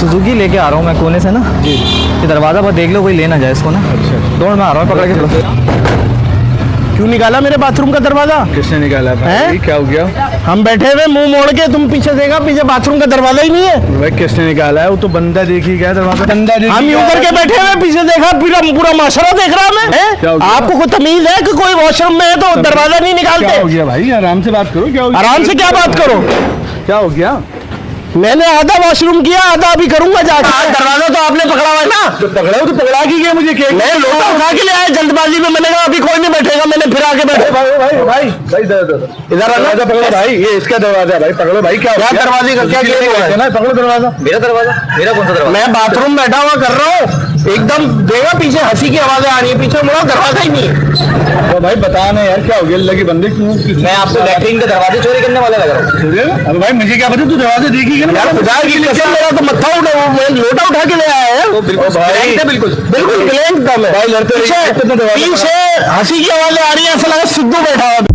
Suzuki लेके आ रहा हूँ मैं कोने से ना जी। ये दरवाज़ा पर देख लो, कोई ले ना जाए इसको ना। अच्छा दौड़ में आ रहा हूँ, पकड़ के चलो। क्यों निकाला मेरे बाथरूम का दरवाजा? किसने निकाला भाई? क्या हो गया? हम बैठे हुए मुंह मोड़ के, तुम पीछे देखा, पीछे बाथरूम का दरवाजा ही नहीं है। भाई किसने निकाला है? वो तो बंदा देखी गया दरवाजा, बंदा देखी। हम यूं करके बैठे हुए, पीछे देखा, पूरा पूरा माशरा देख रहा मैं। आपको कोई तमीज है कि कोई वॉशरूम में है तो दरवाजा नहीं निकालते? क्या हो गया भाई? आराम से बात करो। क्या हो गया? आराम से क्या बात करो? क्या हो गया? मैंने आधा वॉशरूम किया, आधा अभी करूंगा जाकर। दरवाजा तो आपने पकड़ा हुआ है ना? तो पकड़ा हो तो पकड़ा की गया मुझे। मैं लोटा उठा के ले आया जल्दबाजी में, मैंने कहा अभी कोई नहीं बैठेगा, मैंने फिर आके बैठे। भाई भाई भाई भाई इधर दरवाजा पकड़ो भाई, ये इसका दरवाजा है भाई, पकड़ो भाई। क्या दरवाजे का क्या किया ना? पकड़ो दरवाजा। मेरा दरवाज़ा? मेरा कौन सा दरवाज़ा? मैं बाथरूम बैठा हुआ कर रहा हूँ, एकदम देखा पीछे हंसी की आवाजें आ रही है, पीछे मुड़ा, दरवाजा ही नहीं है। तो भाई बताना यार, क्या हो गया? लगी बंदे क्यों? मैं आपको लैट्रिन के दरवाजे चोरी करने वाला लग रहा हूँ। अब भाई मुझे क्या पता, तू दरवाजा देखी यार खुदा की कसम, मेरा तो मत्था उठा, मैं लोटा उठा के ले आया है। बिल्कुल बिल्कुल ब्लैंक था मैं। भाई लड़ते पीछे हंसी की आवाजें आ रही है, ऐसा लगा सिद्धू बैठा हुआ।